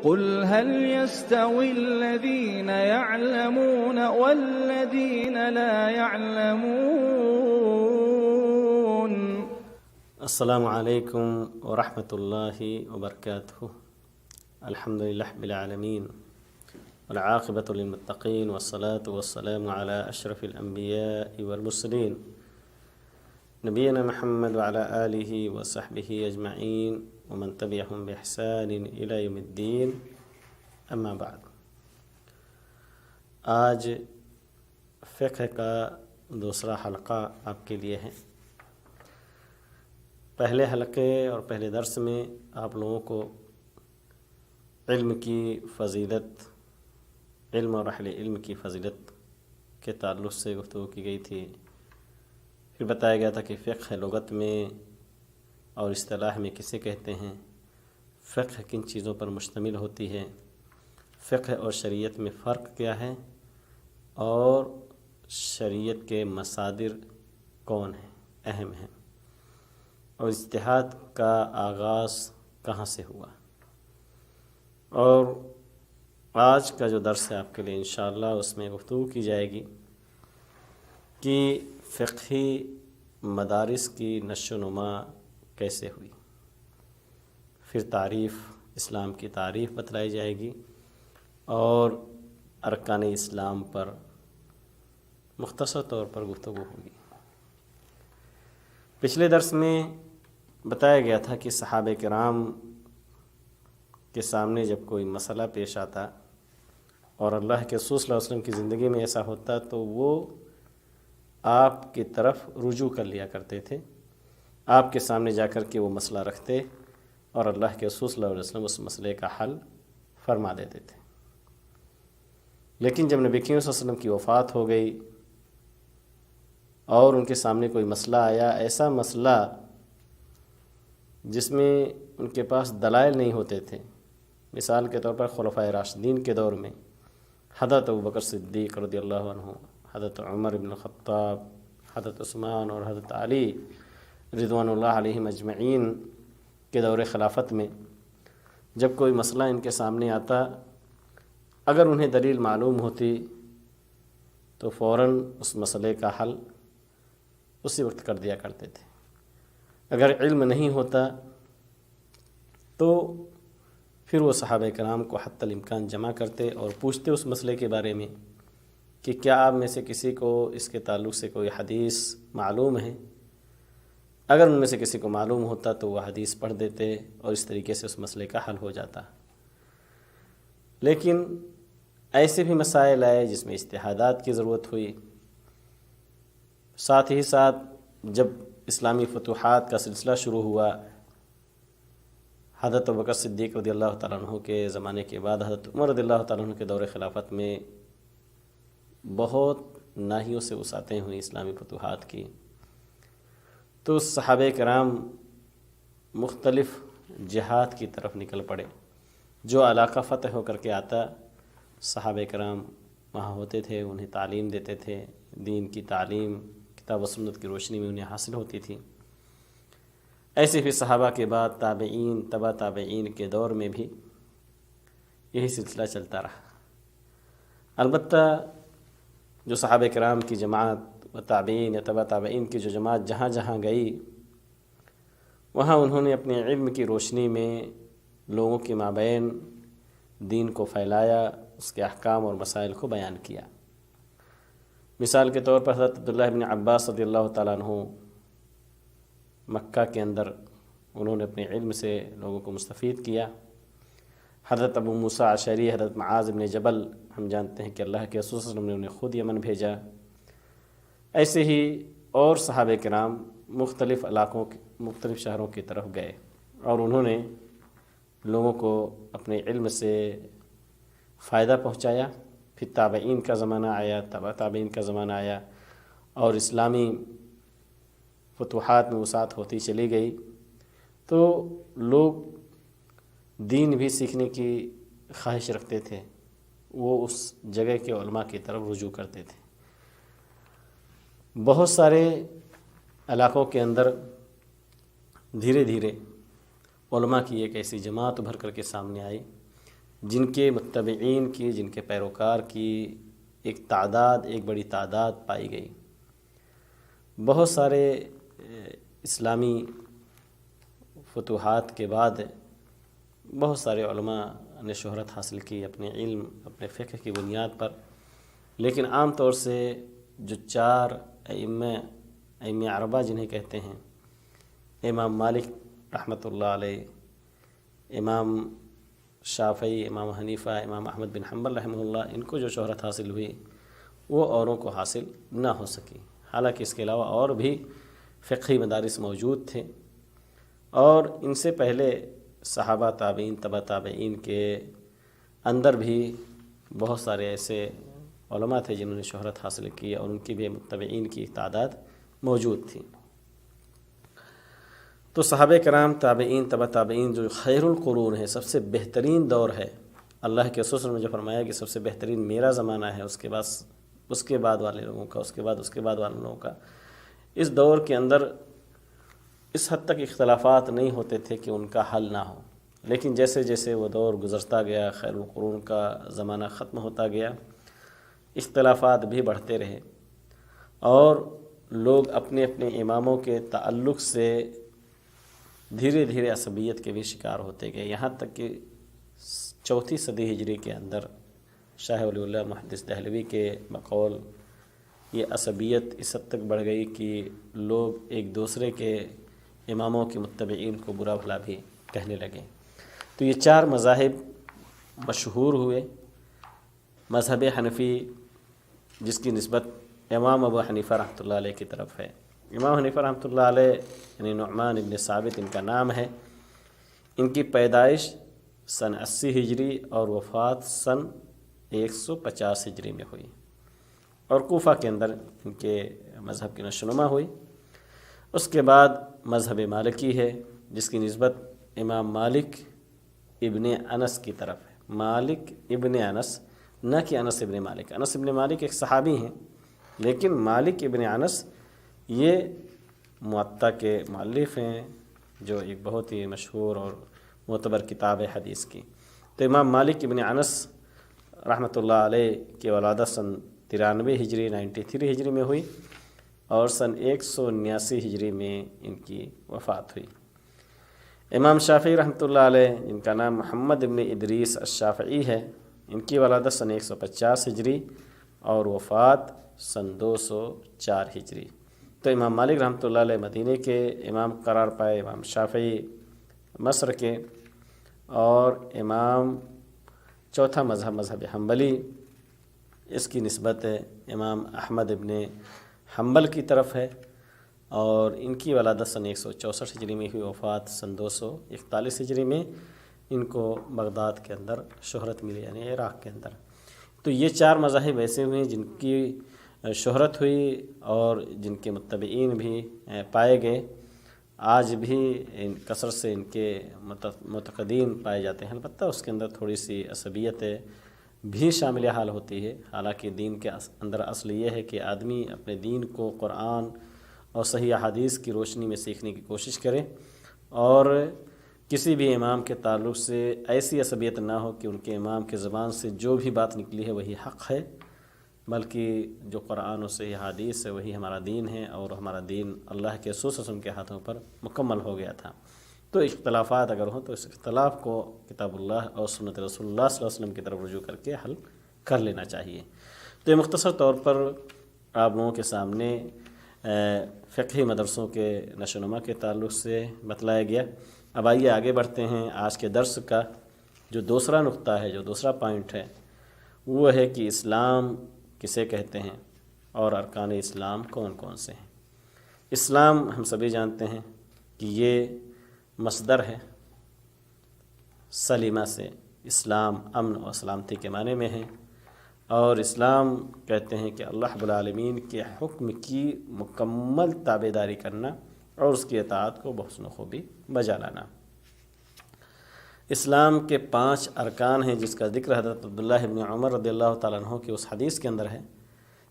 قل هل يستوي الذين يعلمون والذين لا يعلمون؟ السلام علیکم ورحمۃ اللہ وبرکاتہ۔ الحمد للہ رب العالمین والعاقبۃ للمتقین والصلاة والسلام علی اشرف الانبیاء والمرسلین نبینا محمد وعلی آلہ وصحبہ اجمعین ومن تبعہم بإحسان الی یوم الدین، اما بعد۔ آج فقہ کا دوسرا حلقہ آپ کے لیے ہے۔ پہلے حلقے اور پہلے درس میں آپ لوگوں کو علم کی فضیلت، علم اور اہل علم کی فضیلت کے تعلق سے گفتگو کی گئی تھی۔ پھر بتایا گیا تھا کہ فقہ لغت میں اور اصطلاح میں کسے کہتے ہیں، فقہ کن چیزوں پر مشتمل ہوتی ہے، فقہ اور شریعت میں فرق کیا ہے، اور شریعت کے مصادر کون ہیں، اہم ہیں، اور اجتہاد کا آغاز کہاں سے ہوا۔ اور آج کا جو درس ہے آپ کے لیے انشاءاللہ اس میں گفتگو کی جائے گی کہ فقہی مدارس کی نشو و نما کیسے ہوئی۔ پھر تعریف، اسلام کی تعریف بتلائی جائے گی، اور ارکان اسلام پر مختصر طور پر گفتگو ہوگی۔ پچھلے درس میں بتایا گیا تھا کہ صحابہ کرام کے سامنے جب کوئی مسئلہ پیش آتا اور اللہ کے رسول صلی اللہ علیہ وسلم کی زندگی میں ایسا ہوتا تو وہ آپ کی طرف رجوع کر لیا کرتے تھے، آپ کے سامنے جا کر کے وہ مسئلہ رکھتے اور اللہ کے رسول صلی اللہ علیہ وسلم اس مسئلے کا حل فرما دیتے تھے۔ لیکن جب نبی کریم صلی اللہ علیہ وسلم کی وفات ہو گئی اور ان کے سامنے کوئی مسئلہ آیا، ایسا مسئلہ جس میں ان کے پاس دلائل نہیں ہوتے تھے، مثال کے طور پر خلفائے راشدین کے دور میں حضرت ابوبکر صدیق رضی اللہ عنہ، حضرت عمر بن الخطاب، حضرت عثمان اور حضرت علی رضوان اللہ علیہم اجمعین کے دور خلافت میں جب کوئی مسئلہ ان کے سامنے آتا، اگر انہیں دلیل معلوم ہوتی تو فوراً اس مسئلے کا حل اسی وقت کر دیا کرتے تھے۔ اگر علم نہیں ہوتا تو پھر وہ صحابہ کرام کو حتی الامکان جمع کرتے اور پوچھتے اس مسئلے کے بارے میں کہ کیا آپ میں سے کسی کو اس کے تعلق سے کوئی حدیث معلوم ہے۔ اگر ان میں سے کسی کو معلوم ہوتا تو وہ حدیث پڑھ دیتے اور اس طریقے سے اس مسئلے کا حل ہو جاتا۔ لیکن ایسے بھی مسائل آئے جس میں اجتہادات کی ضرورت ہوئی۔ ساتھ ہی ساتھ جب اسلامی فتوحات کا سلسلہ شروع ہوا، حضرت ابوبکر صدیق رضی اللہ تعالیٰ عنہ کے زمانے کے بعد حضرت عمر رضی اللہ تعالیٰ عنہ کے دور خلافت میں بہت ناحیوں سے وسعتیں ہوئیں اسلامی فتوحات کی، تو صحابہ کرام مختلف جہاد کی طرف نکل پڑے۔ جو علاقہ فتح ہو کر کے آتا، صحابہ کرام وہاں ہوتے تھے، انہیں تعلیم دیتے تھے، دین کی تعلیم کتاب و سنت کی روشنی میں انہیں حاصل ہوتی تھی۔ ایسے پھر صحابہ کے بعد تابعین، تبع تابعین کے دور میں بھی یہی سلسلہ چلتا رہا۔ البتہ جو صحابہ کرام کی جماعت و تابعین یا تبع تابعین کی جو جماعت جہاں جہاں گئی، وہاں انہوں نے اپنے علم کی روشنی میں لوگوں کے مابین دین کو پھیلایا، اس کے احکام اور مسائل کو بیان کیا۔ مثال کے طور پر حضرت عبداللہ بن عباس رضی اللہ تعالیٰ عنہ مکہ کے اندر انہوں نے اپنے علم سے لوگوں کو مستفید کیا۔ حضرت ابو موسیٰ اشعری، حضرت معاذ بن جبل، ہم جانتے ہیں کہ اللہ کے رسول صلی اللہ علیہ وسلم نے انہیں خود یمن بھیجا۔ ایسے ہی اور صحابہ کرام مختلف علاقوں مختلف شہروں کی طرف گئے اور انہوں نے لوگوں کو اپنے علم سے فائدہ پہنچایا۔ پھر تابعین کا زمانہ آیا، تبع تابعین کا زمانہ آیا، اور اسلامی فتوحات میں وسعت ہوتی چلی گئی، تو لوگ دین بھی سیکھنے کی خواہش رکھتے تھے، وہ اس جگہ کے علماء کی طرف رجوع کرتے تھے۔ بہت سارے علاقوں کے اندر دھیرے دھیرے علماء کی ایک ایسی جماعت ابھر کر کے سامنے آئی جن کے متبعین کی، جن کے پیروکار کی ایک بڑی تعداد پائی گئی۔ بہت سارے اسلامی فتوحات کے بعد بہت سارے علماء نے شہرت حاصل کی اپنے علم، اپنے فقہ کی بنیاد پر، لیکن عام طور سے جو 4 ائمہ اربعہ جنہیں کہتے ہیں، امام مالک رحمۃ اللہ علیہ، امام شافعی، امام حنیفہ، امام احمد بن حنبل رحمہ اللہ، ان کو جو شہرت حاصل ہوئی وہ اوروں کو حاصل نہ ہو سکی، حالانکہ اس کے علاوہ اور بھی فقہی مدارس موجود تھے، اور ان سے پہلے صحابہ، تابعین، تبع تابعین کے اندر بھی بہت سارے ایسے علماء تھے جنہوں نے شہرت حاصل کی، اور ان کی بھی متبعین کی تعداد موجود تھی۔ تو صحابہ کرام، تابعین، تبع تابعین جو خیر القرون ہے، سب سے بہترین دور ہے، اللہ کے رسول نے جو فرمایا کہ سب سے بہترین میرا زمانہ ہے، اس کے بعد والے لوگوں کا، اس کے بعد والے لوگوں کا، اس دور کے اندر اس حد تک اختلافات نہیں ہوتے تھے کہ ان کا حل نہ ہو، لیکن جیسے جیسے وہ دور گزرتا گیا، خیر القرون کا زمانہ ختم ہوتا گیا، اختلافات بھی بڑھتے رہے، اور لوگ اپنے اپنے اماموں کے تعلق سے دھیرے دھیرے عصبیت کے بھی شکار ہوتے گئے، یہاں تک کہ 4 صدی ہجری کے اندر شاہ ولی اللہ محدث دہلوی کے بقول یہ عصبیت اس حد تک بڑھ گئی کہ لوگ ایک دوسرے کے اماموں کے متبعین کو برا بھلا بھی کہنے لگے۔ تو یہ 4 مذاہب مشہور ہوئے۔ مذہب حنفی، جس کی نسبت امام ابو حنیفہ رحمۃ اللہ علیہ کی طرف ہے، امام حنیفہ رحمۃ اللہ علیہ یعنی نعمان ابن ثابت ان کا نام ہے، ان کی پیدائش سن 80 ہجری اور وفات سن 150 ہجری میں ہوئی، اور کوفہ کے اندر ان کے مذہب کی نشوونما ہوئی۔ اس کے بعد مذہب مالکی ہے، جس کی نسبت امام مالک ابن انس کی طرف ہے، مالک ابن انس، نہ کہ انس ابن مالک۔ انس ابن مالک ایک صحابی ہیں، لیکن مالک ابن انس یہ موطا کے مؤلف ہیں، جو ایک بہت ہی مشہور اور معتبر کتاب ہے حدیث کی۔ تو امام مالک ابن انس رحمۃ اللہ علیہ کی ولادت سن 93 ہجری 93 ہجری میں ہوئی، اور سن 179 ہجری میں ان کی وفات ہوئی۔ امام شافعی رحمۃ اللہ علیہ، جن کا نام محمد ابن ادریس الشافعی ہے، ان کی ولادت سن 150 ہجری اور وفات سن 204 ہجری۔ تو امام مالک رحمۃ اللہ علیہ مدینے کے امام قرار پائے، امام شافعی مصر کے، اور امام چوتھا مذہب حنبلی، اس کی نسبت امام احمد ابن حنبل کی طرف ہے، اور ان کی ولادت سن 164 ہجری میں ہوئی، وفات سن 241 ہجری میں ان کو بغداد کے اندر شہرت ملی، یعنی عراق کے اندر۔ تو یہ 4 مذاہب ایسے ہوئے جن کی شہرت ہوئی اور جن کے متبعین بھی پائے گئے۔ آج بھی کثرت سے ان کے معتقدین پائے جاتے ہیں، البتہ اس کے اندر تھوڑی سی عصبیت بھی شامل حال ہوتی ہے، حالانکہ دین کے اندر اصل یہ ہے کہ آدمی اپنے دین کو قرآن اور صحیح احادیث کی روشنی میں سیکھنے کی کوشش کرے، اور کسی بھی امام کے تعلق سے ایسی عصبیت نہ ہو کہ ان کے امام کے زبان سے جو بھی بات نکلی ہے وہی حق ہے، بلکہ جو قرآن و صحیح حدیث ہے وہی ہمارا دین ہے، اور ہمارا دین اللہ کے رسول صلی اللہ علیہ وسلم کے ہاتھوں پر مکمل ہو گیا تھا۔ تو اختلافات اگر ہوں تو اس اختلاف کو کتاب اللہ اور سنت رسول اللہ صلی اللہ علیہ وسلم کی طرف رجوع کر کے حل کر لینا چاہیے۔ تو یہ مختصر طور پر آپ لوگوں کے سامنے فقہی مدرسوں کے نشو و نما کے تعلق سے بتلایا گیا۔ اب آئیے آگے بڑھتے ہیں۔ آج کے درس کا جو دوسرا نقطہ ہے، جو دوسرا پوائنٹ ہے، وہ ہے کہ اسلام کسے کہتے ہیں اور ارکان اسلام کون کون سے ہیں۔ اسلام ہم سبھی جانتے ہیں کہ یہ مصدر ہے، سلیمہ سے اسلام امن و سلامتی کے معنی میں ہے، اور اسلام کہتے ہیں کہ اللہ رب العالمین کے حکم کی مکمل تابعداری کرنا اور اس کی اطاعت کو بحسن و خوبی بجا لانا۔ اسلام کے 5 ارکان ہیں، جس کا ذکر حضرت عبداللہ ابن عمر رضی اللہ تعالیٰ عنہ کی اس حدیث کے اندر ہے،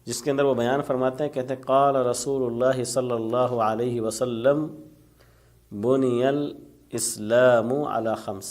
جس کے اندر وہ بیان فرماتے ہیں، کہتے ہیں قال رسول اللہ صلی اللہ علیہ وسلم بنی الاسلام علی 5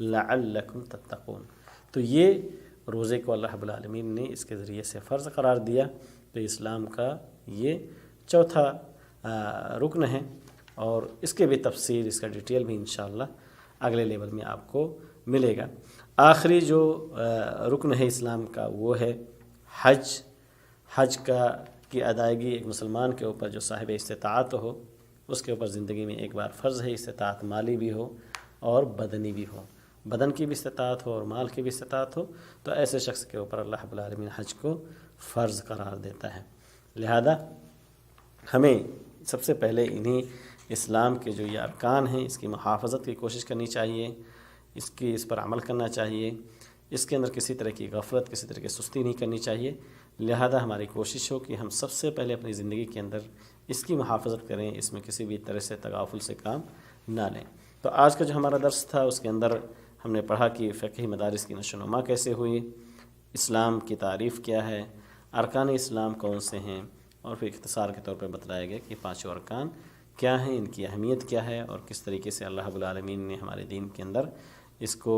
لعلکم تتقون. تو یہ روزے کو اللہ رب العالمین نے اس کے ذریعے سے فرض قرار دیا. تو اسلام کا یہ چوتھا رکن ہے، اور اس کے بھی تفصیل، اس کا ڈیٹیل بھی انشاءاللہ اگلے لیول میں آپ کو ملے گا. آخری جو رکن ہے اسلام کا وہ ہے حج. حج کی ادائیگی ایک مسلمان کے اوپر جو صاحب استطاعت ہو، اس کے اوپر زندگی میں ایک بار فرض ہے. استطاعت مالی بھی ہو اور بدنی بھی ہو، بدن کی بھی استطاعت ہو اور مال کی بھی استطاعت ہو، تو ایسے شخص کے اوپر اللہ رب العالمین حج کو فرض قرار دیتا ہے. لہذا ہمیں سب سے پہلے انہی اسلام کے جو یہ ارکان ہیں اس کی محافظت کی کوشش کرنی چاہیے، اس پر عمل کرنا چاہیے. اس کے اندر کسی طرح کی غفلت، کسی طرح کی سستی نہیں کرنی چاہیے. لہذا ہماری کوشش ہو کہ ہم سب سے پہلے اپنی زندگی کے اندر اس کی محافظت کریں، اس میں کسی بھی طرح سے تغافل سے کام نہ لیں. تو آج کا جو ہمارا درس تھا اس کے اندر ہم نے پڑھا کہ فقہی مدارس کی نشو و نما کیسے ہوئی، اسلام کی تعریف کیا ہے، ارکان اسلام کون سے ہیں، اور پھر اختصار کے طور پر بتلایا گیا کہ پانچوں ارکان کیا ہیں، ان کی اہمیت کیا ہے، اور کس طریقے سے اللہ رب العالمین نے ہمارے دین کے اندر اس کو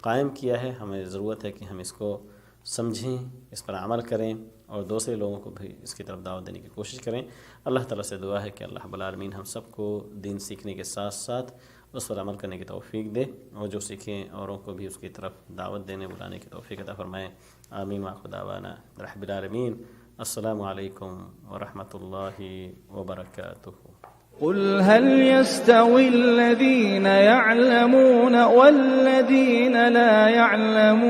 قائم کیا ہے. ہمیں ضرورت ہے کہ ہم اس کو سمجھیں، اس پر عمل کریں، اور دوسرے لوگوں کو بھی اس کی طرف دعوت دینے کی کوشش کریں. اللہ تعالیٰ سے دعا ہے کہ اللہ رب العالمین ہم سب کو دین سیکھنے کے ساتھ ساتھ اس پر عمل کرنے کی توفیق دے، اور جو سیکھیں اوروں کو بھی اس کی طرف دعوت دینے بلانے کی توفیق عطا فرمائے. آمین وآخر دعوانا رب العالمین. السلام علیکم ورحمۃ اللہ وبرکاتہ. قل هل يستوي الذين يعلمون والذين لا يعلمون